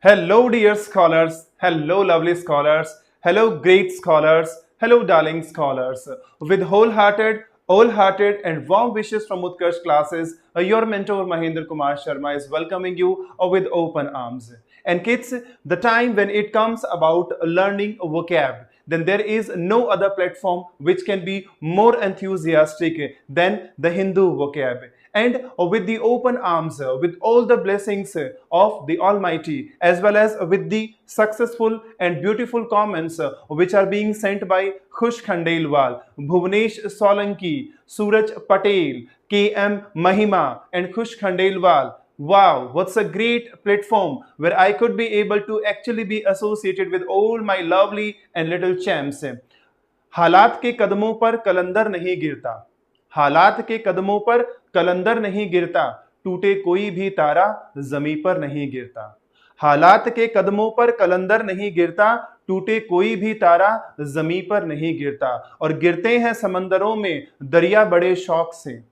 Hello, dear scholars. Hello, lovely scholars. Hello, great scholars. Hello, darling scholars. With wholehearted, and warm wishes from Utkarsh classes, your mentor Mahendra Kumar Sharma is welcoming you with open arms. And kids, the time when it comes about learning vocab, then there is no other platform which can be more enthusiastic than the Hindu vocab. And with the open arms, with all the blessings of the Almighty, as well as with the successful and beautiful comments which are being sent by Khush Khandelwal, Bhuvnesh Solanki, Suraj Patel, KM Mahima, and Khush Khandelwal. Wow, what's a great platform where I could be able to actually be associated with all my lovely and little champs. हालात के कदमों पर कलंदर नहीं गिरता, हालात के कदमों पर कलंदर नहीं गिरता, टूटे कोई भी तारा जमीन पर नहीं गिरता। हालात के कदमों पर कलंदर नहीं गिरता, टूटे कोई भी तारा जमीन पर नहीं गिरता। और गिरते हैं समंदरों में दरिया बड़े शौक से,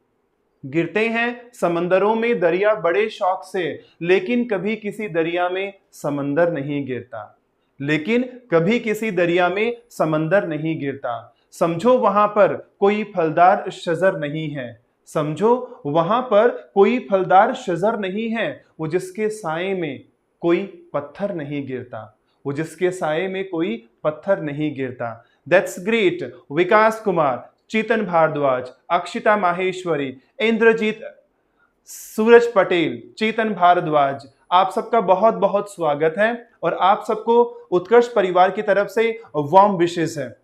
गिरते हैं समंदरों में दरिया बड़े शौक से, लेकिन कभी किसी दरिया में समंदर नहीं गिरता, लेकिन कभी किसी दरिया में समंदर नहीं गिरता। समझो वहां पर कोई फलदार शजर नहीं है, समझो वहां पर कोई फलदार शजर नहीं है, वो जिसके साए में कोई पत्थर नहीं गिरता, वो जिसके साए में कोई पत्थर नहीं गिरता। That's great. विकास कुमार, चेतन भारद्वाज, अक्षिता माहेश्वरी, इंद्रजीत, सूरज पटेल, चेतन भारद्वाज, आप सबका बहुत बहुत स्वागत है और आप सबको उत्कर्ष परिवार की तरफ से वार्म विशेस है।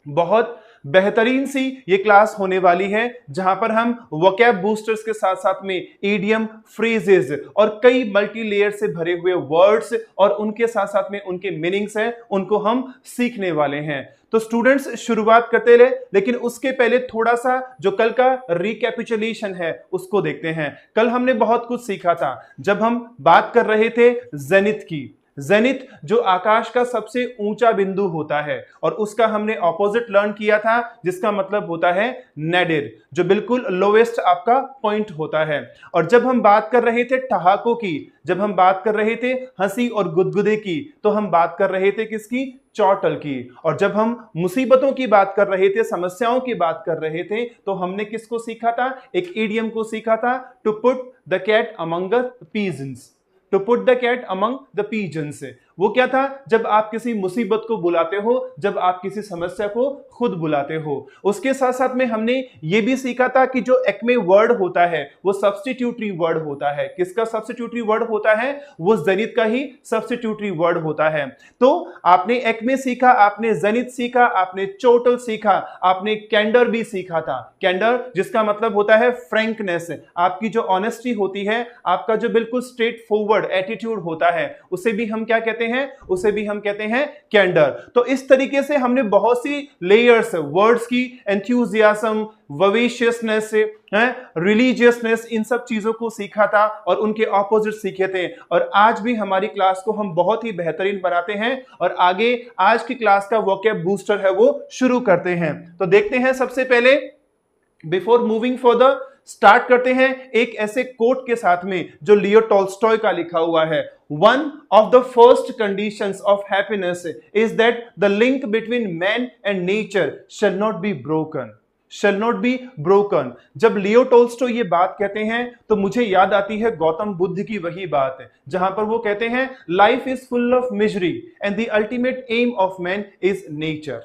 बहुत बेहतरीन सी ये क्लास होने वाली है जहां पर हम वोकैब बूस्टर्स के साथ साथ में इडियम, फ्रेजेस और कई मल्टी लेयर से भरे हुए वर्ड्स और उनके साथ साथ में उनके मीनिंग्स हैं, उनको हम सीखने वाले हैं। तो स्टूडेंट्स शुरुआत करते रहे, लेकिन उसके पहले थोड़ा सा जो कल का रिकैपिचुलेशन है उसको देखते हैं। कल हमने बहुत कुछ सीखा था जब हम बात कर रहे थे जेनिथ की। जेनिथ जो आकाश का सबसे ऊंचा बिंदु होता है और उसका हमने ऑपोजिट लर्न किया था जिसका मतलब होता है नेडिर, जो बिल्कुल लोवेस्ट आपका पॉइंट होता है। और जब हम बात कर रहे थे ठहाकों की, जब हम बात कर रहे थे हंसी और गुदगुदे की, तो हम बात कर रहे थे किसकी? चौटल की। और जब हम मुसीबतों की बात कर रहे थे, समस्याओं की बात कर रहे थे, तो हमने किसको सीखा था? एक इडियम को सीखा था, to put the cat among the pigeons, to put the cat among the pigeons. वो क्या था? जब आप किसी मुसीबत को बुलाते हो, जब आप किसी समस्या को खुद बुलाते हो। उसके साथ साथ में हमने ये भी सीखा था कि जो एक्मे वर्ड होता है वो सब्स्टिट्यूटरी वर्ड होता है। किसका सब्स्टिट्यूटरी वर्ड होता है? वो जेनिथ का ही सब्स्टिट्यूटरी वर्ड होता है। तो आपने एक्मे सीखा, आपने जेनिथ सीखा, आपने चोटल सीखा, आपने कैंडर भी सीखा था। कैंडर जिसका मतलब होता है फ्रैंकनेस, आपकी जो ऑनेस्टी होती है, आपका जो बिल्कुल स्ट्रेट फॉरवर्ड एटीट्यूड होता है, उसे भी हम क्या कहते हैं? उसे भी हम कहते हैं कैंडर। तो इस तरीके से हमने बहुत सी लेयर्स वर्ड्स की, एंथुसियाज्म, विविशियसनेस, रिलीजियसनेस, इन सब चीजों को सीखा था और उनके ऑपोजिट सीखे थे। और आज भी हमारी क्लास को हम बहुत ही बेहतरीन बनाते हैं और आगे आज की क्लास का वोकैब बूस्टर है वो शुरू करते हैं। तो देखते हैं सबसे पहले, बिफोर मूविंग फर्दर, स्टार्ट करते हैं एक ऐसे कोट के साथ में जो लियो टॉल्स्टॉय का लिखा हुआ है। One of the first conditions of happiness is that the link between man and nature shall not be broken. Shall not be broken. जब लियो टोल्स्टॉय ये बात कहते हैं तो मुझे याद आती है गौतम बुद्ध की वही बात है जहां पर वो कहते हैं life is full of misery and the ultimate aim of man is nature.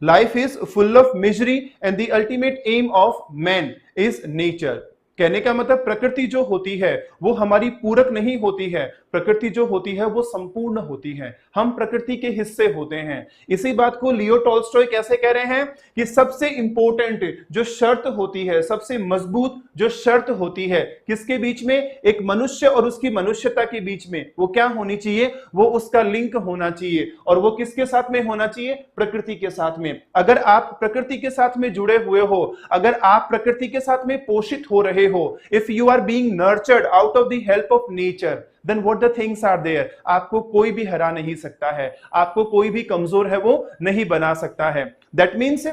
Life is full of misery and the ultimate aim of man is nature. कहने का मतलब प्रकृति जो होती है वो हमारी पूरक नहीं होती है, प्रकृति जो होती है वो संपूर्ण होती है, हम प्रकृति के हिस्से होते हैं। इसी बात को लियो टॉल्स्टॉय कैसे कह रहे हैं कि सबसे इंपॉर्टेंट जो शर्त होती है, सबसे मजबूत जो शर्त होती है किसके बीच में? एक मनुष्य और उसकी मनुष्यता के बीच में, वो क्या होनी चाहिए? वो उसका लिंक होना चाहिए। और वो किसके साथ में होना चाहिए? प्रकृति के साथ में। अगर आप प्रकृति के साथ में जुड़े हुए हो, अगर आप प्रकृति के साथ में पोषित हो रहे हो, if you are being nurtured out of the help of nature, then what the things are there, आपको कोई भी हरा नहीं सकता है, आपको कोई भी कमजोर है वो नहीं बना सकता है। That means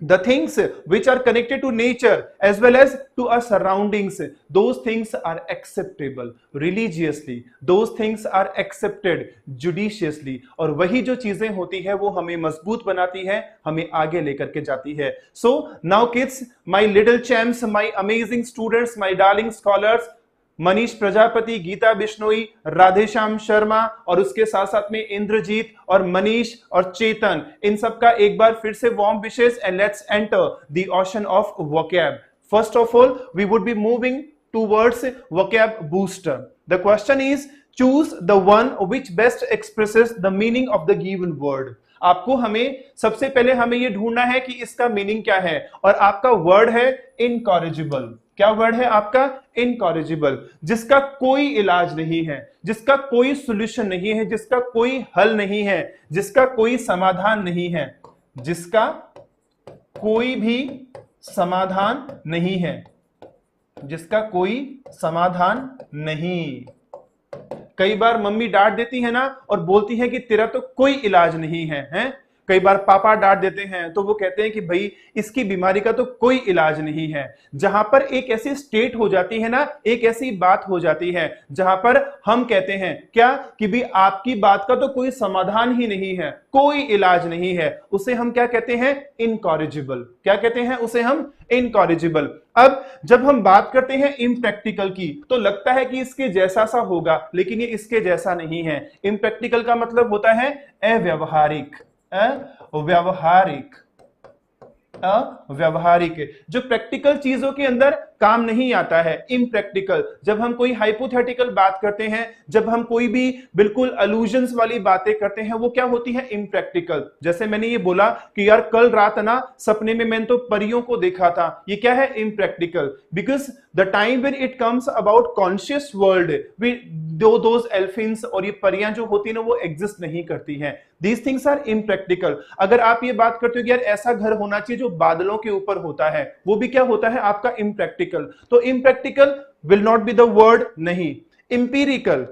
the things which are connected to nature as well as to our surroundings, those things are acceptable religiously, those things are accepted judiciously, और वही जो चीजें होती है वो हमें मजबूत बनाती है, हमें आगे लेकर के जाती है. So now kids, my little champs, my amazing students, my darling scholars, Manish Prajapati, Gita Bishnoi, Radheshyam Sharma और उसके साथ साथ में इंद्रजीत और मनीष और चेतन, इन सब का एक बार फिर से warm wishes and let's enter the ocean of vocab. First of all we would be moving towards vocab booster. The question is choose the one which best expresses the meaning of the given word. आपको हमें सबसे पहले हमें यह ढूंढना है कि इसका मीनिंग क्या है, और आपका वर्ड है इनकॉरिजिबल. क्या वर्ड है आपका? इनकॉरिजिबल, जिसका कोई इलाज नहीं है, जिसका कोई सॉल्यूशन नहीं है, जिसका कोई हल नहीं है, जिसका कोई समाधान नहीं है, जिसका कोई भी समाधान नहीं है, जिसका कोई समाधान नहीं. कई बार मम्मी डांट देती है ना और बोलती है कि तेरा तो कोई इलाज नहीं है, हैं? कई बार पापा डांट देते हैं तो वो कहते हैं कि भाई इसकी बीमारी का तो कोई इलाज नहीं है. जहां पर एक ऐसी स्टेट हो जाती है ना, एक ऐसी बात हो जाती है जहां पर हम कहते हैं क्या कि भाई आपकी बात का तो कोई समाधान ही नहीं है, कोई इलाज नहीं है, उसे हम क्या कहते हैं? इनकॉरिजिबल. क्या कहते हैं उसे हम? इनकॉरिजिबल. अब जब हम बात करते हैं इम्प्रैक्टिकल की तो लगता है कि इसके जैसा सा होगा, लेकिन ये इसके जैसा नहीं है. इम्प्रैक्टिकल का मतलब होता है अव्यावहारिक. अव्यावहारिक, अव्यावहारिक, जो प्रैक्टिकल चीजों के अंदर काम नहीं आता है, इम्प्रैक्टिकल. जब हम कोई हाइपोथेटिकल बात करते हैं, जब हम कोई भी बिल्कुल अलूजन्स वाली बातें करते हैं, वो क्या होती है? इम्प्रैक्टिकल. जैसे मैंने ये बोला कि यार कल रात ना सपने में मैंने तो परियों को देखा था, ये क्या है? Impractical. Because the time when it comes about conscious world, those elfins और ये परियां जो होती है ना वो एग्जिस्ट नहीं करती हैं. These things are impractical. अगर आप ये बात करते हो कि यार ऐसा घर होना चाहिए जो बादलों के ऊपर होता है, वो भी क्या होता है? आपका इम्प्रैक्टिकल. तो impractical will not be the word. नहीं. इंपीरिकल.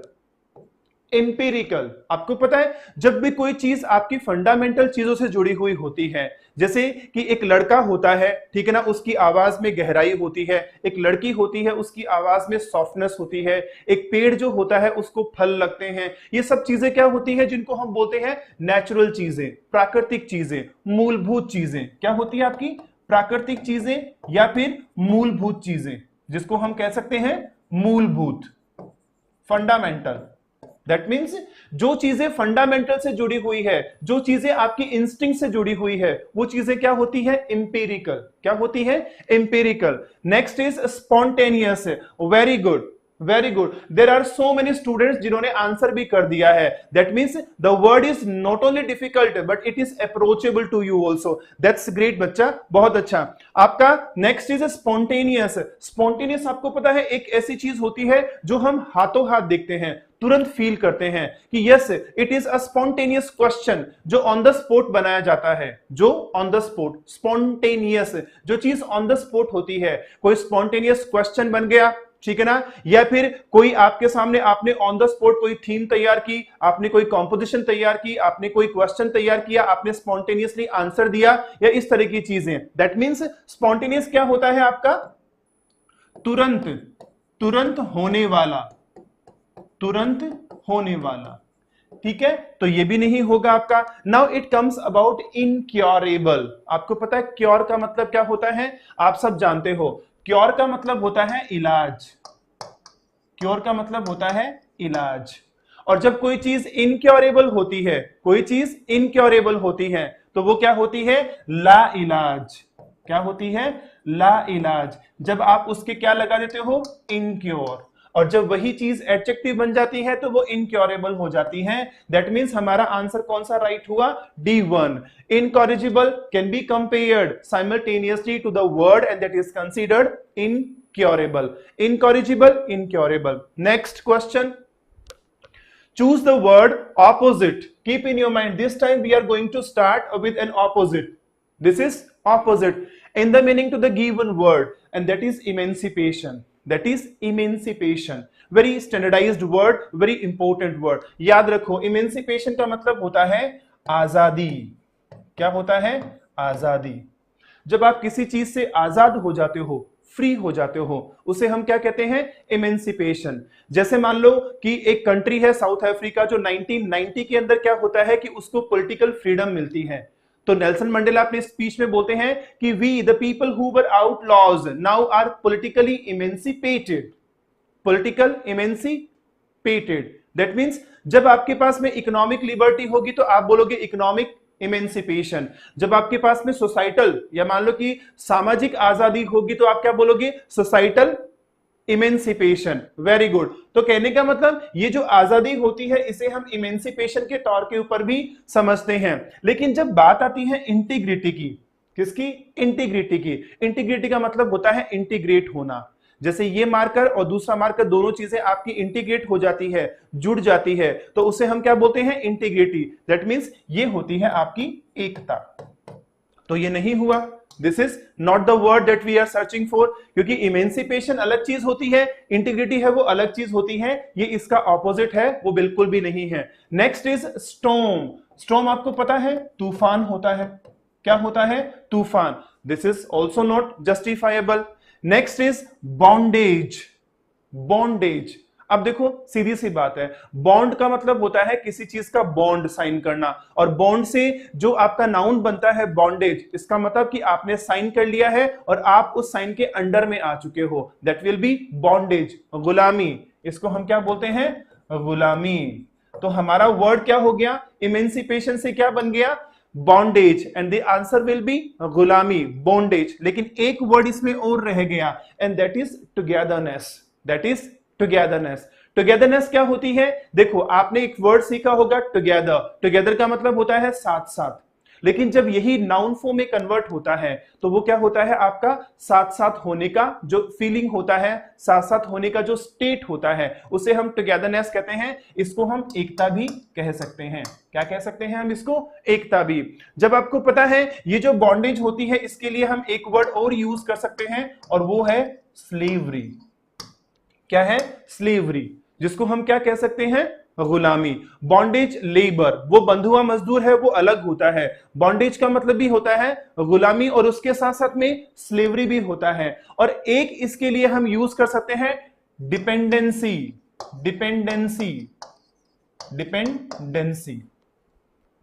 इंपीरिकल, आपको पता है जब भी कोई चीज आपकी फंडामेंटल चीजों से जुड़ी हुई होती है, जैसे कि एक लड़का होता है, ठीक है ना, उसकी आवाज में गहराई होती है. एक लड़की होती है, उसकी आवाज में सॉफ्टनेस होती है. एक पेड़ जो होता है उसको फल लगते हैं. ये सब चीजें क्या होती है? जिनको हम बोलते हैं नेचुरल चीजें, प्राकृतिक चीजें, मूलभूत चीजें. क्या होती है आपकी? प्राकृतिक चीजें या फिर मूलभूत चीजें, जिसको हम कह सकते हैं मूलभूत, फंडामेंटल. दैट मीन्स जो चीजें फंडामेंटल से जुड़ी हुई है, जो चीजें आपकी इंस्टिंक्ट से जुड़ी हुई है, वो चीजें क्या होती है? इंपेरिकल. क्या होती है? Empirical. Next is spontaneous. Very good, very good. There are so many students जिन्होंने आंसर भी कर दिया है. That means the word is not only difficult but it is approachable to you also. That's great बच्चा, बहुत अच्छा. आपका next is spontaneous. Spontaneous आपको पता है एक ऐसी चीज होती है जो हम हाथों हाथ देखते हैं, तुरंत फील करते हैं कि yes it is a spontaneous question, जो ऑन द स्पॉट बनाया जाता है. जो ऑन द स्पॉट, स्पॉन्टेनियस, जो चीज ऑन द स्पॉट होती है. कोई स्पॉन्टेनियस क्वेश्चन बन गया, ठीक है ना, या फिर कोई आपके सामने आपने ऑन द स्पॉट कोई थीम तैयार की, आपने कोई कॉम्पोजिशन तैयार की, आपने कोई क्वेश्चन तैयार किया, आपने स्पॉन्टेनियसली आंसर दिया, या इस तरह की चीजें. दैट मीन्स स्पॉन्टेनियस क्या होता है आपका? तुरंत, तुरंत होने वाला, तुरंत होने वाला. ठीक है, तो ये भी नहीं होगा आपका. Now it comes about incurable. आपको पता है क्योर का मतलब क्या होता है? आप सब जानते हो. क्योर का मतलब होता है इलाज. क्योर का मतलब होता है इलाज. और जब कोई चीज इनक्योरेबल होती है, कोई चीज इनक्योरेबल होती है, तो वो क्या होती है? ला इलाज. क्या होती है? ला इलाज. जब आप उसके क्या लगा देते हो? इनक्योर. और जब वही चीज एडजेक्टिव बन जाती है तो वो इनक्योरेबल हो जाती है. दैट मीन्स हमारा आंसर कौन सा राइट हुआ? D1. Incorrigible can be compared simultaneously to the word and that is considered incurable. Incorrigible, incurable. Next question. Choose the word opposite. Keep in your mind, this time we are going to start with an opposite. This is opposite in the meaning to the given word, and that is emancipation. That is emancipation. Very standardized word, very important word. याद रखो, emancipation का मतलब होता है आजादी. क्या होता है? आजादी. जब आप किसी चीज से आजाद हो जाते हो, फ्री हो जाते हो, उसे हम क्या कहते हैं? इमेंसिपेशन। जैसे मान लो कि एक कंट्री है साउथ अफ्रीका, जो 1990 के अंदर क्या होता है कि उसको पॉलिटिकल फ्रीडम मिलती है। तो नेल्सन मंडेला अपने स्पीच में बोलते हैं कि we the people who were outlaws now are politically emancipated. Political emancipated, that means जब आपके पास में इकोनॉमिक लिबर्टी होगी तो आप बोलोगे इकोनॉमिक इमेंसिपेशन। जब आपके पास में सोसाइटल या मान लो कि सामाजिक आजादी होगी तो आप क्या बोलोगे? Societal emancipation. Very good. तो कहने का मतलब ये जो आजादी होती है इसे हम इमेंसिपेशन के तौर के ऊपर भी समझते हैं। लेकिन जब बात आती है इंटीग्रिटी की, किसकी? इंटीग्रिटी की। इंटीग्रिटी का मतलब होता है इंटीग्रेट होना। जैसे ये मार्कर और दूसरा मार्कर, दोनों चीजें आपकी इंटीग्रेट हो जाती है, जुड़ जाती है, तो उसे हम क्या बोलते हैं? इंटीग्रिटी। दैट मींस ये होती है आपकी एकता। तो ये नहीं हुआ, this is not the word that we are searching for, क्योंकि इमेंसिपेशन अलग चीज होती है, इंटीग्रिटी है वो अलग चीज होती है, ये इसका ऑपोजिट है, वो बिल्कुल भी नहीं है। Next is storm. स्टॉर्म आपको पता है तूफान होता है। क्या होता है? तूफान। This is also not justifiable. Next is bondage. Bondage, अब देखो सीधी सी बात है, बॉन्ड का मतलब होता है किसी चीज का बॉन्ड साइन करना, और बॉन्ड से जो आपका नाउन बनता है बॉन्डेज, इसका मतलब कि आपने साइन कर लिया है और आप उस साइन के अंडर में आ चुके हो, दैट विल बी बॉन्डेज। गुलामी, इसको हम क्या बोलते हैं? गुलामी। तो हमारा वर्ड क्या हो गया? इमेंसिपेशन से क्या बन गया? Bondage, and the answer will B गुलामी, बॉन्डेज। लेकिन एक वर्ड इसमें और रह गया, and that is togetherness. That is togetherness. Togetherness क्या होती है? देखो आपने एक वर्ड सीखा होगा टुगेदर। टुगेदर का मतलब होता है साथ साथ, लेकिन जब यही नाउन फॉर्म में कन्वर्ट होता है तो वो क्या होता है? आपका साथ साथ होने का जो फीलिंग होता है, साथ साथ होने का जो स्टेट होता है, उसे हम टुगेदरनेस कहते हैं। इसको हम एकता भी कह सकते हैं। क्या कह सकते हैं हम इसको? एकता भी। जब आपको पता है ये जो बॉन्डेज होती है, इसके लिए हम एक वर्ड और यूज कर सकते हैं, और वो है स्लेवरी। क्या है? स्लेवरी, जिसको हम क्या कह सकते हैं? गुलामी। बॉन्डेज लेबर, वो बंधुआ मजदूर है, वो अलग होता है। बॉन्डेज का मतलब भी होता है गुलामी, और उसके साथ साथ में स्लेवरी भी होता है। और एक इसके लिए हम यूज कर सकते हैं डिपेंडेंसी। Dependency, dependency.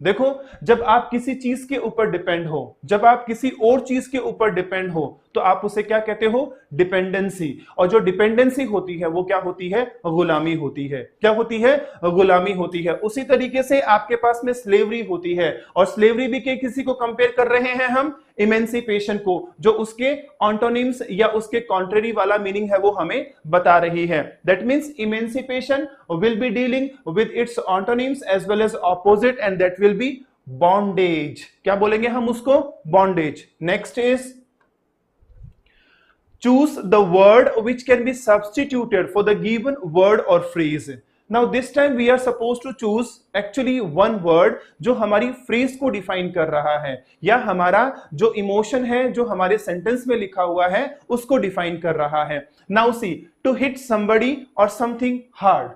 देखो जब आप किसी चीज के ऊपर डिपेंड हो, जब आप किसी और चीज के ऊपर डिपेंड हो, तो आप उसे क्या कहते हो? डिपेंडेंसी। और जो डिपेंडेंसी होती है वो क्या होती है? गुलामी होती है। क्या होती है? गुलामी होती है। उसी तरीके से आपके पास में स्लेवरी होती है, और स्लेवरी भी के किसी को कंपेयर कर रहे हैं हम? इमेंसिपेशन को, जो उसके एंटोनिम्स या उसके कॉन्ट्रेरी वाला मीनिंग है वो हमें बता रही है। That means emancipation will be dealing with its antonyms as well as opposite, and that will be bondage. क्या बोलेंगे हम उसको? Bondage. Next is choose the word which can be substituted for the given word or phrase. Now this time we are supposed to choose actually one word जो हमारी phrase को define कर रहा है, या हमारा जो emotion है जो हमारे sentence में लिखा हुआ है उसको define कर रहा है। Now see, to hit somebody or something hard,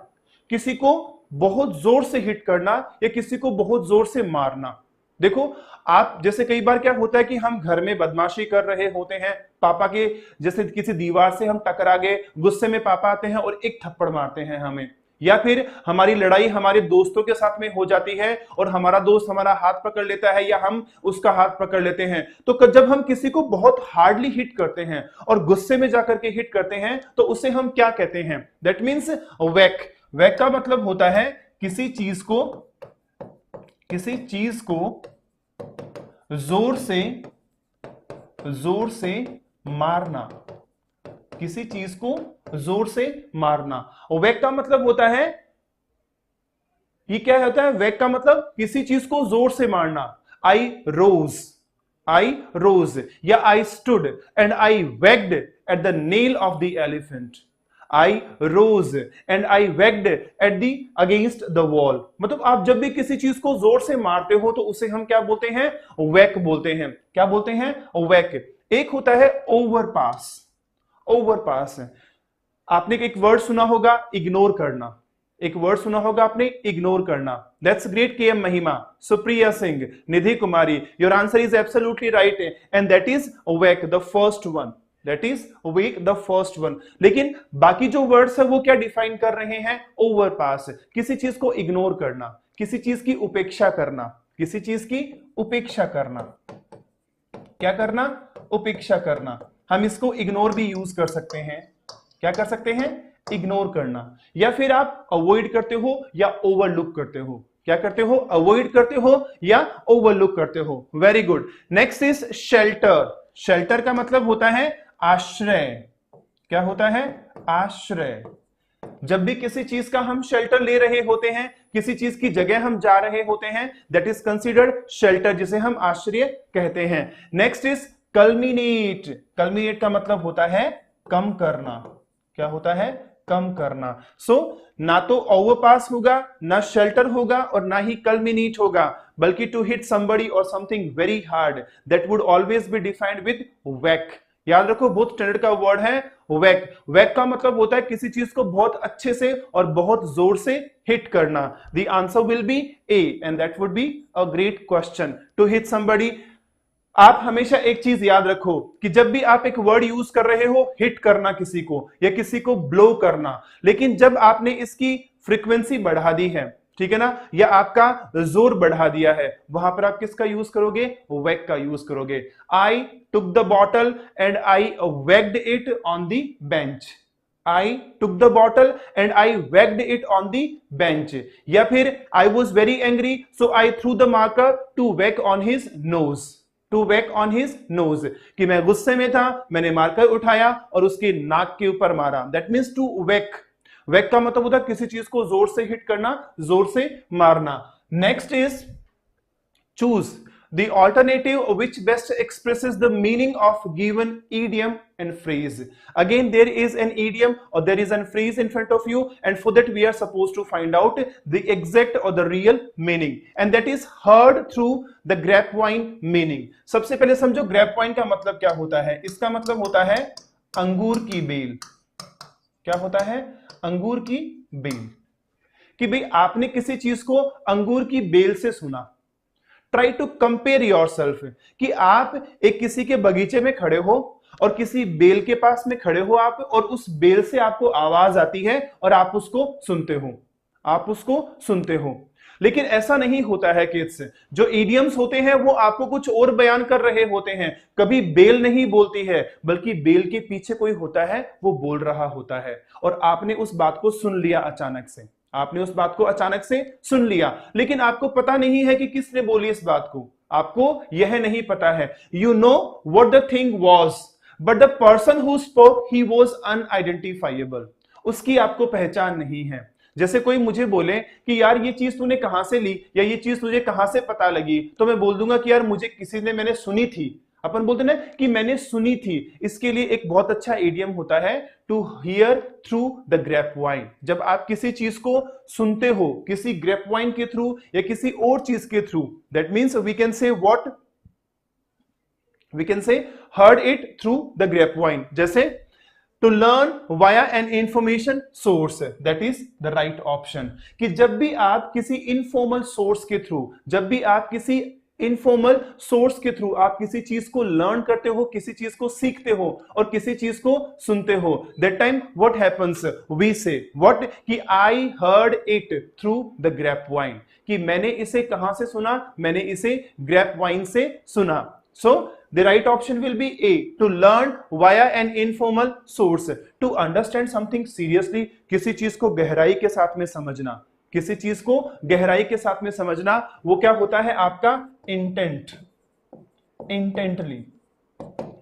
किसी को बहुत जोर से हिट करना या किसी को बहुत जोर से मारना। देखो आप जैसे कई बार क्या होता है कि हम घर में बदमाशी कर रहे होते हैं, पापा के जैसे किसी दीवार से हम टकरा गए, गुस्से में पापा आते हैं और एक थप्पड़ मारते हैं हमें, या फिर हमारी लड़ाई हमारे दोस्तों के साथ में हो जाती है और हमारा दोस्त हमारा हाथ पकड़ लेता है या हम उसका हाथ पकड़ लेते हैं। तो जब हम किसी को बहुत हार्डली हिट करते हैं और गुस्से में जाकर के हिट करते हैं तो उसे हम क्या कहते हैं? That means वैक। वैक का मतलब होता है किसी चीज को जोर से मारना, किसी चीज को जोर से मारना। वैक का मतलब होता है, ये क्या होता है? वैक का मतलब किसी चीज को जोर से मारना। आई रोज या I stood and I waged at the nail of the elephant. I rose and I wagged at the against the wall। मतलब आप जब भी किसी चीज को जोर से मारते हो तो उसे हम क्या बोलते हैं? वैक बोलते हैं। क्या बोलते हैं? वैक। एक होता है ओवरपास। ओवरपास, आपने एक वर्ड सुना होगा इग्नोर करना। एक वर्ड सुना होगा आपने, इग्नोर करना। That's great K M Mahima, Supriya Singh, Nidhi Kumari, your answer is absolutely right and that is whack the first one, that is whack the first one. लेकिन बाकी जो वर्ड्स है वो क्या डिफाइन कर रहे हैं? ओवरपास, किसी चीज को इग्नोर करना, किसी चीज की उपेक्षा करना, किसी चीज की उपेक्षा करना। क्या करना? उपेक्षा करना। हम इसको इग्नोर भी यूज कर सकते हैं। क्या कर सकते हैं? इग्नोर करना। या फिर आप अवॉइड करते हो या ओवरलुक करते हो। क्या करते हो? अवॉइड करते हो या ओवरलुक करते हो। Very good. Next is shelter. Shelter का मतलब होता है आश्रय। क्या होता है? आश्रय। जब भी किसी चीज का हम शेल्टर ले रहे होते हैं, किसी चीज की जगह हम जा रहे होते हैं, दैट इज कंसिडर्ड शेल्टर, जिसे हम आश्रय कहते हैं। Next is culminate. कल्मिनेट का मतलब होता है कम करना। क्या होता है? कम करना। सो ना तो ओवरपास होगा, ना शेल्टर होगा और ना ही कल्मिनेट होगा, बल्कि टू हिट समबडी और something very hard, that would always be defined with whack. याद रखो, बहुत स्टैंडर्ड का वर्ड है वैक। वैक का मतलब होता है किसी चीज को बहुत अच्छे से और बहुत जोर से हिट करना। The answer will be A and that would be a great question, to hit somebody. आप हमेशा एक चीज याद रखो कि जब भी आप एक वर्ड यूज कर रहे हो, हिट करना किसी को या किसी को ब्लो करना, लेकिन जब आपने इसकी फ्रीक्वेंसी बढ़ा दी है, ठीक है ना, या आपका जोर बढ़ा दिया है, वहां पर आप किसका यूज करोगे? वैक का यूज करोगे। I took the bottle and I whacked it on the bench. I took the bottle and I whacked it on the bench. या फिर I was very angry so I threw the marker to whack on his nose. To whack on his nose, कि मैं गुस्से में था, मैंने marker उठाया और उसके नाक के ऊपर मारा। That means to whack. Whack का मतलब होता है किसी चीज को जोर से हिट करना, जोर से मारना। Next is choose the alternative which best expresses the meaning of given idiom and phrase. Again there is an idiom or there is a phrase in front of you, and for that we are supposed to find out the exact or the real meaning, and that is heard through the grapevine meaning. सबसे पहले समझो grapevine का मतलब क्या होता है। इसका मतलब होता है अंगूर की बेल। क्या होता है? अंगूर की बेल। कि भाई आपने किसी चीज को अंगूर की बेल से सुना। ट्राई टू कंपेयर योरसेल्फ, कि आप एक किसी के बगीचे में खड़े हो और किसी बेल के पास में खड़े हो आप, और उस बेल से आपको आवाज आती है और आप उसको सुनते हो। आप उसको सुनते हो। लेकिन ऐसा नहीं होता है किड्स। जो इडियम्स होते हैं वो आपको कुछ और बयान कर रहे होते हैं। कभी बेल नहीं बोलती है, बल्कि बेल के पीछे कोई होता है, वो बोल रहा होता है, और आपने उस बात को सुन लिया अचानक से। आपने उस बात को अचानक से सुन लिया, लेकिन आपको पता नहीं है कि किसने बोली इस बात को। आपको यह नहीं पता है। You know what the thing was, but the person who spoke he was unidentifiable. उसकी आपको पहचान नहीं है। जैसे कोई मुझे बोले कि यार ये चीज तूने कहां से ली, या ये चीज तुझे कहां से पता लगी, तो मैं बोल दूंगा कि यार मुझे किसी ने, मैंने सुनी थी। अपन बोलते ना कि मैंने सुनी थी। इसके लिए एक बहुत अच्छा इडियम होता है, to hear through the grapevine. जब आप किसी चीज को सुनते हो किसी ग्रेपवाइन के थ्रू या किसी और चीज के through, that means we can say what, we can say heard it through the grapevine. जैसे to learn via an information source, that is the right option. कि जब भी आप किसी इनफॉर्मल सोर्स के थ्रू, जब भी आप किसी इनफॉर्मल सोर्स के थ्रू आप किसी चीज को लर्न करते हो, किसी चीज को सीखते हो और किसी चीज को सुनते हो, that time what happens, we say what, कि I heard it through the grapevine. कि मैंने इसे कहां से सुना? मैंने इसे ग्रेपवाइन से सुना। So the right option will be A, to learn via an informal source. To understand something seriously, किसी चीज को गहराई के साथ में समझना, किसी चीज को गहराई के साथ में समझना, वो क्या होता है? आपका इंटेंट। इंटेंटली,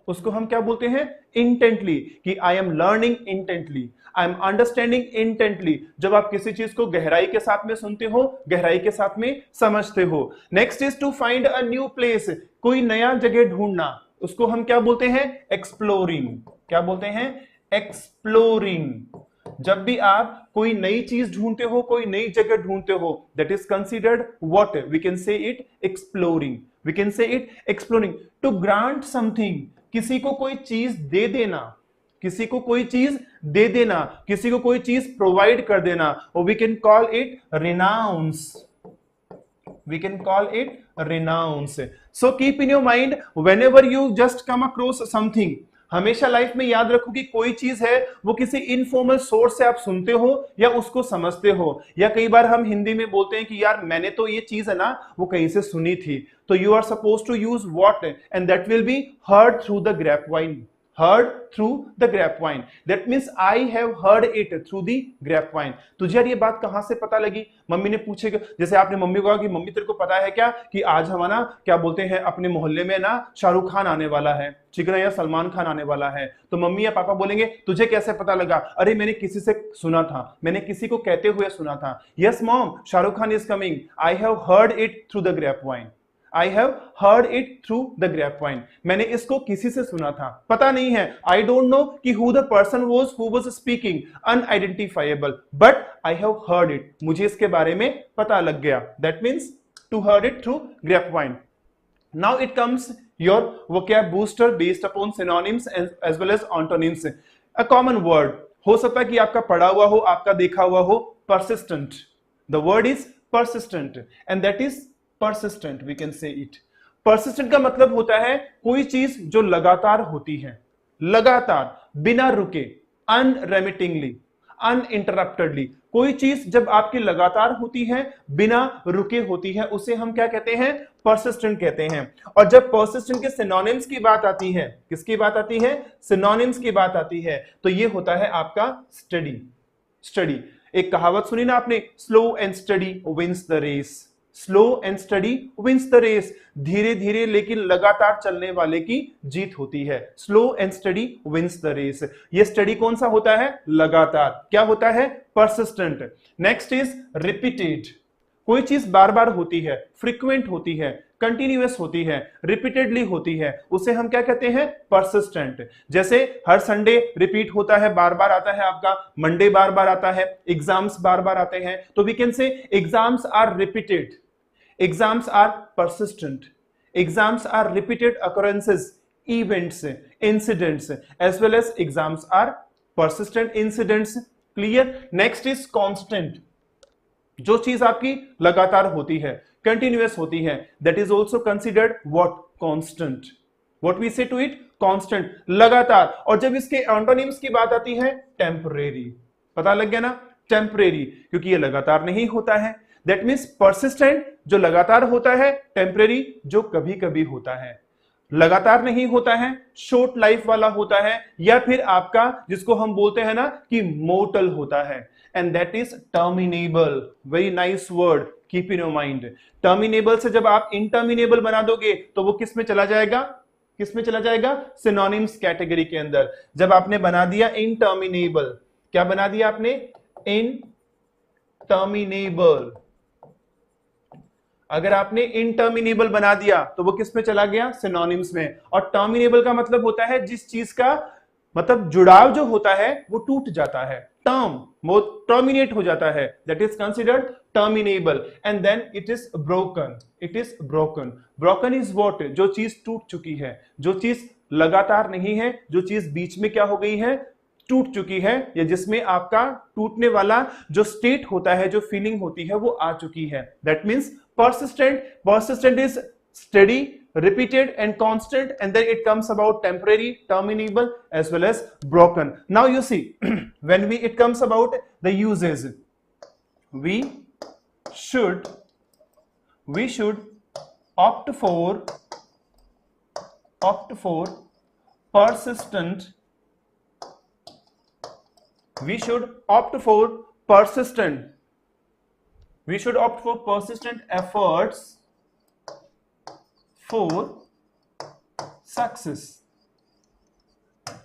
उसको हम क्या बोलते हैं? इंटेंटली। कि I am learning intently, I am understanding intently. जब आप किसी चीज को गहराई के साथ में सुनते हो, गहराई के साथ में समझते हो। Next is to find a new place, कोई नया जगह ढूंढना, उसको हम क्या बोलते हैं? एक्सप्लोरिंग। क्या बोलते हैं? एक्सप्लोरिंग। जब भी आप कोई नई चीज ढूंढते हो, कोई नई जगह ढूंढते हो, that is considered what, we can say it exploring. We can say it exploring. To grant something, किसी को कोई चीज दे देना, किसी को कोई चीज दे देना, किसी को कोई चीज प्रोवाइड कर देना, और we can call it renounce, we can call it renounce. So keep in your mind whenever you just come across something, हमेशा लाइफ में याद रखो कि कोई चीज है वो किसी इनफॉर्मल सोर्स से आप सुनते हो या उसको समझते हो, या कई बार हम हिंदी में बोलते हैं कि यार मैंने तो ये चीज है ना वो कहीं से सुनी थी, तो you are suppose to use what, and that will be heard through the grapevine, heard through the grapevine. That means I have heard it through the grapevine. तुझे यार ये बात कहां से पता लगी? मम्मी ने पूछेगा, जैसे आपने मम्मी को कहा कि मम्मी तेरे को पता है क्या कि आज हमारा क्या बोलते हैं अपने मोहल्ले में ना शाहरुख खान आने वाला है, ठीक है, या सलमान खान आने वाला है, तो मम्मी या पापा बोलेंगे तुझे कैसे पता लगा? अरे मैंने किसी से सुना था, मैंने किसी को कहते हुए सुना था. Yes mom, Shahrukh Khan is coming. I have heard it through the grapevine. I have heard it through the grapevine. मैंने इसको किसी से सुना था, पता नहीं है. I don't know कि who the person was who was speaking, unidentifiable, but I have heard it. मुझे इसके बारे में पता लग गया. That means to heard it through grapevine. Now it comes your vocab booster based upon synonyms as well as antonyms. A common word हो सकता है कि आपका पढ़ा हुआ हो, आपका देखा हुआ हो, persistent. The word is persistent and that is persistent, we can say it. persistent का मतलब होता है कोई चीज जो लगातार होती है, लगातार बिना रुके, unremittingly, uninterruptedly. कोई चीज जब आपकी लगातार होती है, बिना रुके होती है, उसे हम क्या कहते हैं? persistent कहते हैं. और जब persistent के synonyms की बात आती है, किसकी बात आती है? synonyms की बात आती है, तो ये होता है आपका steady. steady. एक कहावत सुनी ना आपने, slow and steady wins the race. Slow and steady wins the race. धीरे धीरे लेकिन लगातार चलने वाले की जीत होती है. Slow and steady wins the race. ये स्टडी कौन सा होता है? लगातार. क्या होता है? परसिस्टेंट. Next is repeated. कोई चीज बार बार होती है, फ्रीक्वेंट होती है, कंटिन्यूअस होती है, रिपीटेडली होती है, उसे हम क्या कहते हैं? परसिस्टेंट. जैसे हर संडे रिपीट होता है, बार बार आता है आपका, मंडे बार बार आता है, एग्जाम्स बार बार आते हैं, तो we can say exams are repeated. Exams are persistent. Exams are repeated occurrences, events, incidents, as well as exams are persistent incidents. Clear? Next is constant. जो चीज आपकी लगातार होती है, continuous होती है, that is also considered what? Constant. What we say to it? Constant. लगातार. और जब इसके antonyms की बात आती है, temporary. पता लग गया ना? Temporary, क्योंकि ये लगातार नहीं होता है. That means persistent जो लगातार होता है, टेम्परेरी जो कभी कभी होता है. लगातार नहीं होता है, शॉर्ट लाइफ वाला होता है, या फिर आपका जिसको हम बोलते हैं ना कि मोर्टल होता है, and that is terminable. Very nice word, keep in your mind. Terminable से जब आप इनटर्मिनेबल बना दोगे तो वो किस में चला जाएगा? किस में चला जाएगा? सिनोनिम्स कैटेगरी के अंदर. जब आपने बना दिया इनटर्मिनेबल, क्या बना दिया आपने? इनटर्मिनेबल. अगर आपने इनटर्मिनेबल बना दिया तो वो किस में चला गया? सिनोनिम्स में. और टर्मिनेबल का मतलब होता है जिस चीज का मतलब जुड़ाव जो होता है वो टूट जाता है. टर्म वो टर्मिनेट हो जाता है, that is considered terminable. And then it is broken. It is broken. Broken is what? जो चीज टूट चुकी है, जो चीज लगातार नहीं है, जो चीज बीच में क्या हो गई है? टूट चुकी है, या जिसमें आपका टूटने वाला जो स्टेट होता है, जो फीलिंग होती है वो आ चुकी है. That means persistent. Persistent is steady, repeated and constant, and then it comes about temporary, terminable as well as broken. Now you see when it comes about the uses, we should opt for persistent. We should opt for persistent. We should opt for persistent efforts for success.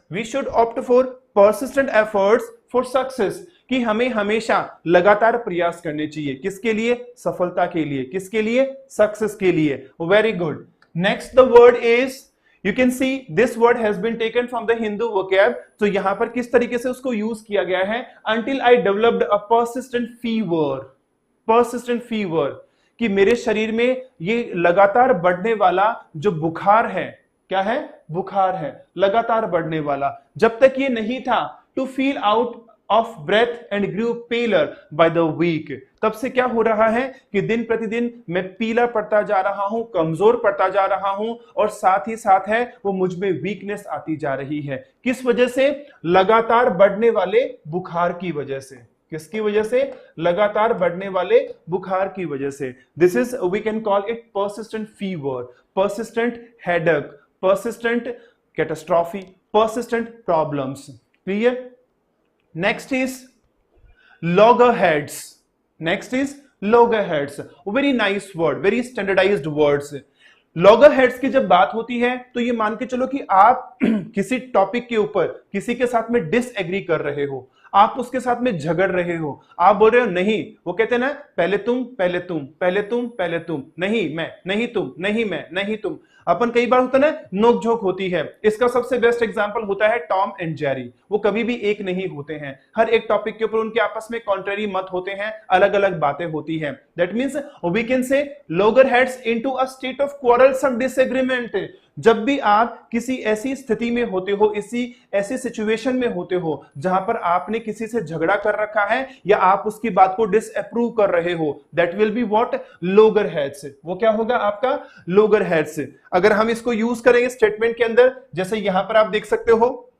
We should opt for persistent efforts for success. कि हमें हमेशा लगातार प्रयास करने चाहिए. किसके लिए? सफलता के लिए. किसके लिए? सक्सेस के लिए. Very good. Next the word is, you can see this word has been taken from the Hindu vocab. तो यहां पर किस तरीके से उसको यूज किया गया है? Until I developed a persistent fever. persistent fever, कि मेरे शरीर में ये लगातार बढ़ने वाला जो बुखार है, क्या है? बुखार है, लगातार बढ़ने वाला। जब तक ये नहीं था, to feel out of breath and grew paler by the week, तब से क्या हो रहा है कि दिन प्रतिदिन मैं पीला पड़ता जा रहा हूं, कमजोर पड़ता जा रहा हूं, और साथ ही साथ है वो मुझ में वीकनेस आती जा रही है। किस वजह से? लगातार बढ़ने वाले बुखार की वजह से। किसकी वजह से? लगातार बढ़ने वाले बुखार की वजह से। This is we can call it persistent fever, persistent headache, persistent catastrophe, persistent problems. Clear? Next is loggerheads. Next is loggerheads. Very nice word, very standardized words. लॉगरहेड्स की जब बात होती है तो ये मान के चलो कि आप किसी टॉपिक के ऊपर किसी के साथ में डिसएग्री कर रहे हो, आप उसके साथ में झगड़ रहे हो, आप बोल रहे हो नहीं, वो कहते हैं ना पहले तुम पहले तुम पहले तुम पहले तुम, नहीं मैं, नहीं तुम, नहीं मैं, नहीं तुम। अपन कई बार होता है ना नोकझोंक होती है। इसका सबसे बेस्ट एग्जांपल होता है टॉम एंड जेरी। वो कभी भी एक नहीं होते हैं, हर एक टॉपिक के ऊपर उनके आपस में कॉन्ट्ररी मत होते हैं, अलग अलग बातें होती हैं। That means we can say loggerheads into a state of quarrelsome disagreement. जब भी आप किसी ऐसी स्थिति में होते हो, इसी ऐसी सिचुएशन में होते हो जहां पर आपने किसी से झगड़ा कर रखा है या आप उसकी बात को डिसअप्रूव कर रहे हो, दैट विल बी व्हाट? लॉगरहेड्स। वो क्या होगा आपका? लॉगरहेड्स। अगर हम इसको यूज करेंगे स्टेटमेंट के अंदर, जैसे यहां पर आप देख सकते हो,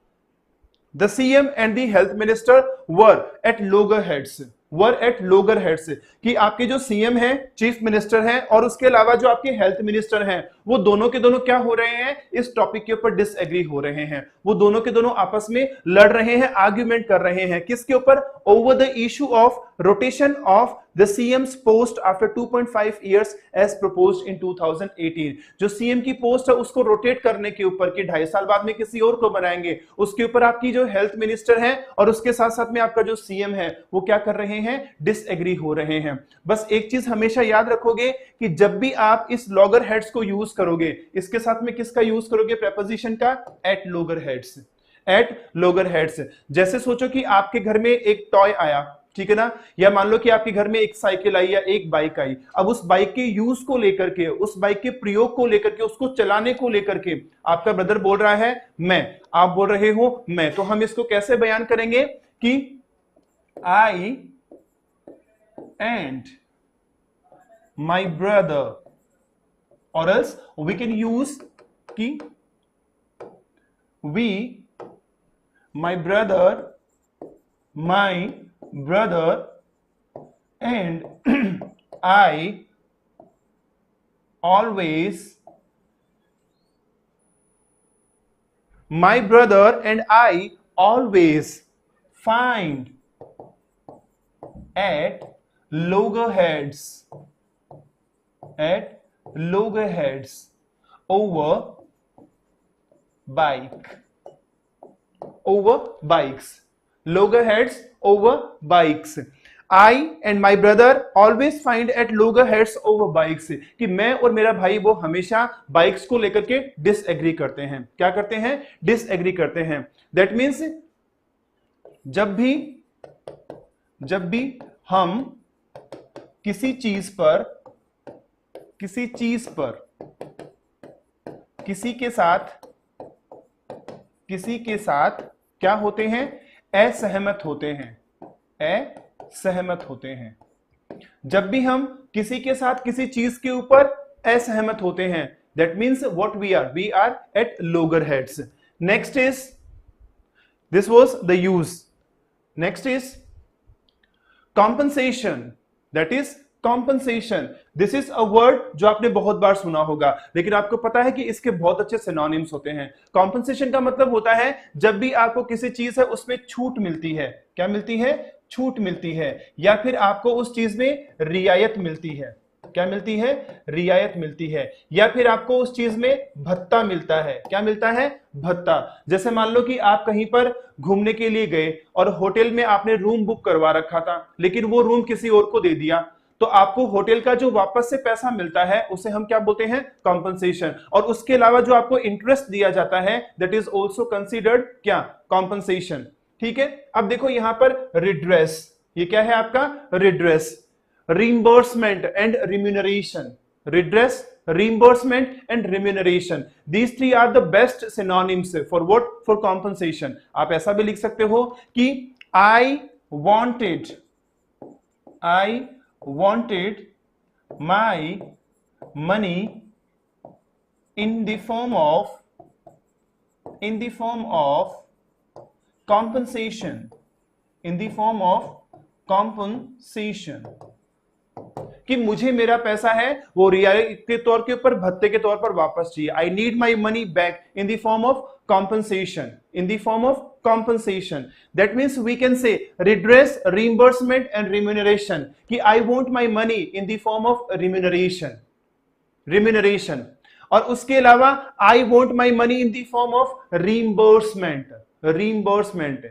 the CM and the health minister were at loggerheads, were at loggerheads, कि आपके जो सीएम है, चीफ मिनिस्टर हैं, और उसके अलावा जो आपके हेल्थ मिनिस्टर हैं, वो दोनों के दोनों क्या हो रहे हैं? इस टॉपिक के ऊपर डिसएग्री हो रहे हैं। वो दोनों के दोनों आपस में लड़ रहे हैं, आर्ग्यूमेंट कर रहे हैं। किसके ऊपर? Over the issue of rotation of the CMs post after 2.5 years as proposed in 2018। जो सीएम की पोस्ट है उसको रोटेट करने के ऊपर, कि 2.5 साल बाद में किसी और को बनाएंगे, उसके ऊपर आपकी जो हेल्थ मिनिस्टर है और उसके साथ साथ में आपका जो सीएम है वो क्या कर रहे हैं? डिसएग्री हो रहे हैं। बस एक चीज हमेशा याद रखोगे कि जब भी आप इस लॉगरहेड्स को यूज करोगे, इसके साथ में किसका यूज करोगे? प्रेपोजिशन का, एट लॉगरहेड्स, एट लॉगरहेड्स। जैसे सोचो कि आपके घर में एक टॉय आया, ठीक है ना, या मान लो कि आपके घर में एक साइकिल आई या एक बाइक आई। अब उस बाइक के यूज को लेकर के, उस बाइक के प्रयोग को लेकर के, उसको चलाने को लेकर के आपका ब्रदर बोल रहा है मैं, आप बोल रहे हो मैं। तो हम इसको कैसे बयान करेंगे कि आई एंड माई ब्रदर, और एल्स वी कैन यूज कि we, my brother and I always, my brother and I always find at loggerheads, over bikes, loggerheads over bikes. I and my brother always find at loggerheads over bikes, कि मैं और मेरा भाई वो हमेशा bikes को लेकर के डिसएग्री करते हैं। क्या करते हैं? डिसएग्री करते हैं। दैट मीन्स जब भी हम किसी चीज पर किसी के साथ क्या होते हैं? असहमत होते हैं। जब भी हम किसी के साथ किसी चीज के ऊपर असहमत होते हैं, that means what we are at loggerheads. Next is, this was the use. Next is compensation, that is compensation. This is a word जो आपने बहुत बार सुना होगा, लेकिन आपको पता है कि इसके बहुत अच्छे सिनोनिम्स होते हैं। कॉम्पनसेशन का मतलब होता है जब भी आपको किसी चीज है उसमें छूट मिलती है। क्या मिलती है? छूट मिलती है, या फिर आपको उस चीज में रियायत मिलती है। क्या मिलती है? रियायत मिलती है, या फिर आपको उस चीज में भत्ता मिलता है। क्या मिलता है? भत्ता। जैसे मान लो कि आप कहीं पर घूमने के लिए गए और होटल में आपने रूम बुक करवा रखा था, लेकिन वो रूम किसी और को दे दिया, तो आपको होटल का जो वापस से पैसा मिलता है उसे हम क्या बोलते हैं? कॉम्पनसेशन। और उसके अलावा जो आपको इंटरेस्ट दिया जाता है, दैट इज ऑल्सो कंसिडर्ड क्या? कॉम्पनसेशन। ठीक है। अब देखो यहां पर रिड्रेस, ये क्या है आपका? Redress. Reimbursement and remuneration, redress, reimbursement and remuneration. These three are the best synonyms for what? For compensation. आप ऐसा भी लिख सकते हो कि I wanted my money in the form of compensation, कि मुझे मेरा पैसा है वो रियायत के तौर के ऊपर, भत्ते के तौर पर वापस चाहिए. I need my money back in the form of compensation. That means we can say redress, reimbursement and remuneration, कि I want my money in the form of remuneration. और उसके अलावा I want my money in the form of reimbursement.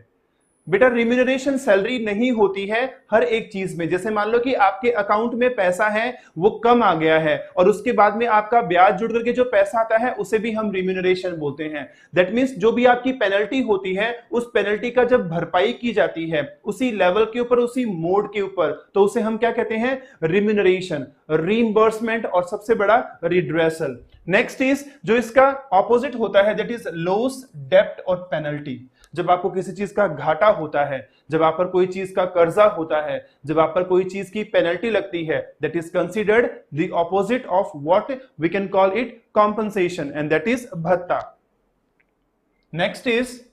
बेटा remuneration salary नहीं होती है हर एक चीज में. जैसे मान लो कि आपके अकाउंट में पैसा है वो कम आ गया है और उसके बाद में आपका ब्याज जुड़ करके जो पैसा आता है उसे भी हम रिम्यूनरेशन बोलते हैं. दैट मींस जो भी आपकी पेनल्टी होती है उस पेनल्टी का जब भरपाई की जाती है उसी लेवल के ऊपर, उसी मोड के ऊपर, तो उसे हम क्या कहते हैं? रिम्यूनरेशन, रीइंबर्समेंट और सबसे बड़ा रिड्रेसल. नेक्स्ट इज जो इसका ऑपोजिट होता है, दैट इज लॉस, डेब्ट और पेनल्टी. जब आपको किसी चीज का घाटा होता है, जब आप पर कोई चीज का कर्जा होता है, जब आप पर कोई चीज की पेनल्टी लगती है, that is considered the opposite of what we can call it compensation, and that is भत्ता. Next is,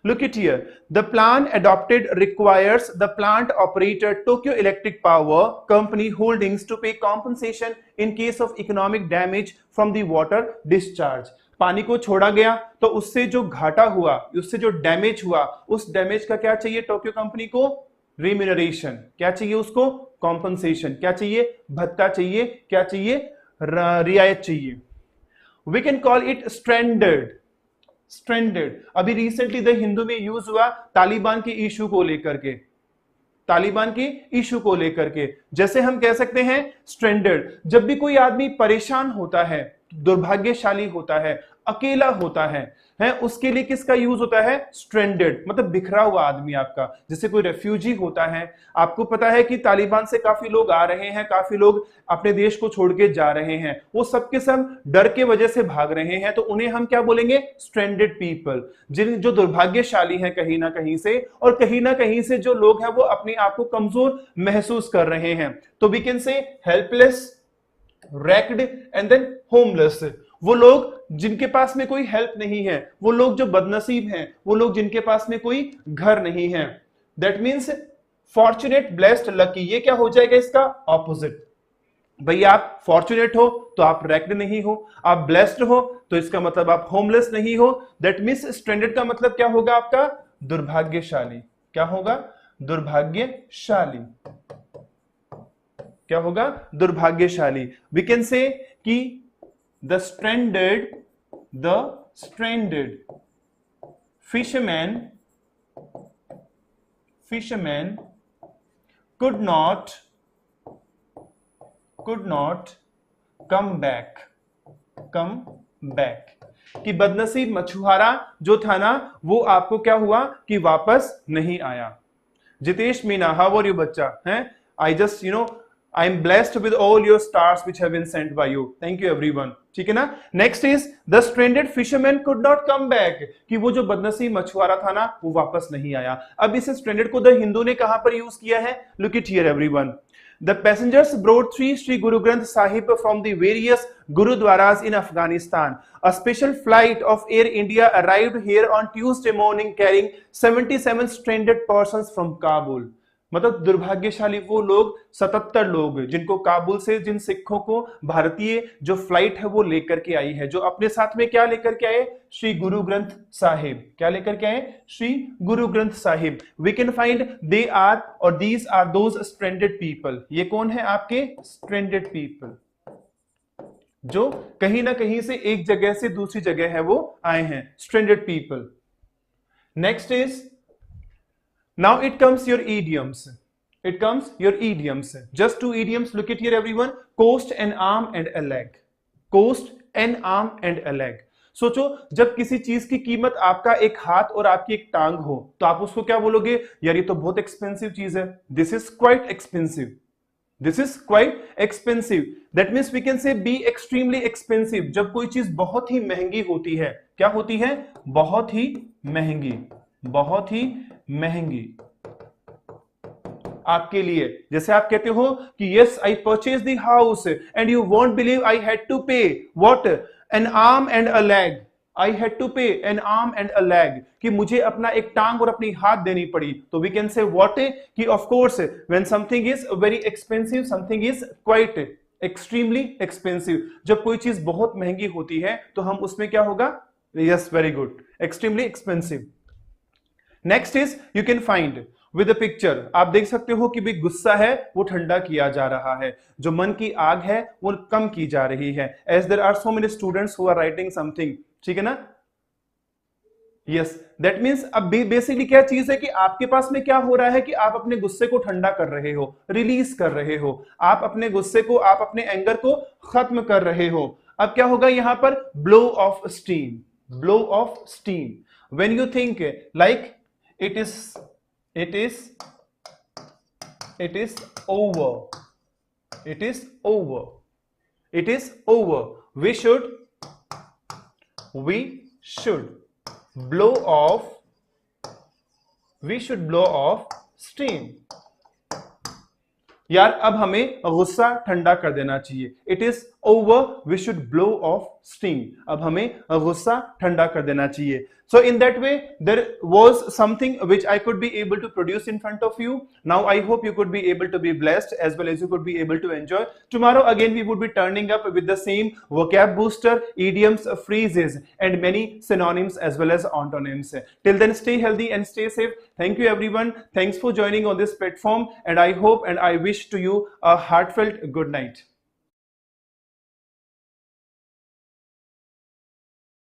look it here, the plan adopted requires the plant operator Tokyo Electric Power Company Holdings to pay compensation in case of economic damage from the water discharge. पानी को छोड़ा गया तो उससे जो घाटा हुआ, उससे जो डैमेज हुआ, उस डैमेज का क्या चाहिए टोक्यो कंपनी को? रिम्यूनरेशन. क्या चाहिए उसको? कॉम्पनसेशन. क्या चाहिए? भत्ता चाहिए. क्या चाहिए? रियायत चाहिए. We can call it stranded. अभी रिसेंटली द हिंदू में यूज हुआ तालिबान के इशू को लेकर के. जैसे हम कह सकते हैं स्ट्रैंडेड, जब भी कोई आदमी परेशान होता है, दुर्भाग्यशाली होता है, अकेला होता है, उसके लिए किसका यूज होता है? स्ट्रैंडेड. मतलब बिखरा हुआ आदमी आपका. जैसे कोई रेफ्यूजी होता है, आपको पता है कि तालिबान से काफी लोग आ रहे हैं, काफी लोग अपने देश को छोड़ के जा रहे हैं, वो सबके सब डर के वजह से भाग रहे हैं, तो उन्हें हम क्या बोलेंगे? Stranded people. जो दुर्भाग्यशाली हैं कहीं ना कहीं से, और कहीं ना कहीं से जो लोग हैं वो अपने आप को कमजोर महसूस कर रहे हैं. तो we can say helpless, wrecked and then homeless. वो लोग जिनके पास में कोई हेल्प नहीं है, वो लोग जो बदनसीब हैं, वो लोग जिनके पास में कोई घर नहीं है. That means fortunate, blessed, lucky. ये क्या हो जाएगा? इसका ऑपोजिट. भाई आप फॉर्चुनेट हो तो आप रैक्ड नहीं हो, आप ब्लेस्ड हो तो इसका मतलब आप होमलेस नहीं हो. दैट मीन्स स्ट्रैंडेड का मतलब क्या होगा आपका? दुर्भाग्यशाली. क्या होगा? दुर्भाग्यशाली. क्या होगा? दुर्भाग्यशाली. वी कैन से कि the stranded fisherman could not come back. कि बदनसीब मछुआरा जो था ना, वो आपको क्या हुआ कि वापस नहीं आया. Jitesh Meena, how are you बच्चा? हैं, I just I am blessed with all your stars which have been sent by you. Thank you everyone. ठीक है ना? Next is the stranded fisherman could not come back. कि वो जो बदनसीब मछुआरा था ना, वो वापस नहीं आया. अब इस stranded को द हिंदू ने कहां पर यूज किया है? Look it here everyone. The passengers brought 3 Sri Guru Granth Sahib from the various Gurudwaras in Afghanistan. A special flight of Air India arrived here on Tuesday morning carrying 77 stranded persons from Kabul. मतलब दुर्भाग्यशाली वो लोग, 77 लोग जिनको काबुल से, जिन सिखों को भारतीय जो फ्लाइट है वो लेकर के आई है, जो अपने साथ में क्या लेकर के आए? श्री गुरु ग्रंथ साहिब. क्या लेकर के आए? Shri Guru Granth Sahib. We can find they are और these are those stranded people. ये कौन है आपके? स्ट्रैंडेड पीपल, जो कहीं ना कहीं से एक जगह से दूसरी जगह है वो आए हैं. Stranded people. Next is, now it comes your idioms. Just 2 idioms. Look at here everyone. Cost, an arm and a leg. सोचो, जब किसी चीज की कीमत आपका एक हाथ और आपकी एक टांग हो तो आप उसको क्या बोलोगे? यार ये तो बहुत एक्सपेंसिव चीज है. This is quite expensive. This is quite expensive. That means we can say be extremely expensive. जब कोई चीज बहुत ही महंगी होती है, क्या होती है? बहुत ही महंगी, बहुत ही महंगी आपके लिए। जैसे आप कहते हो कि yes I purchased the house and you won't believe I had to pay what? An arm and a leg. I had to pay an arm and a leg, कि मुझे अपना एक टांग और अपनी हाथ देनी पड़ी। तो we can say what? कि of course when something is very expensive, something is quite extremely expensive. जब कोई चीज बहुत महंगी होती है तो हम उसमें क्या होगा? Yes, very good. Extremely expensive. Next is you can find with a picture. आप देख सकते हो कि भी गुस्सा है वो ठंडा किया जा रहा है, जो मन की आग है वो कम की जा रही है। As there are so many students who are writing something, ठीक है ना? यस, दैट मीन्स अब बेसिकली क्या चीज है कि आपके पास में क्या हो रहा है कि आप अपने गुस्से को ठंडा कर रहे हो, रिलीज कर रहे हो, आप अपने गुस्से को, आप अपने एंगर को खत्म कर रहे हो। अब क्या होगा यहां पर? Blow off steam, blow off steam. When you think like it is over, it is over, it is over, we should blow off steam. यार अब हमें गुस्सा ठंडा कर देना चाहिए। It is over, we should blow off steam. अब हमें गुस्सा ठंडा कर देना चाहिए। So in that way, there was something which I could be able to produce in front of you. Now I hope you could be able to be blessed as well as you could be able to enjoy. Tomorrow again we would be turning up with the same vocab booster, idioms, phrases and many synonyms as well as antonyms. Till then, stay healthy and stay safe. Thank you everyone. Thanks for joining on this platform and I hope and I wish to you a heartfelt good night.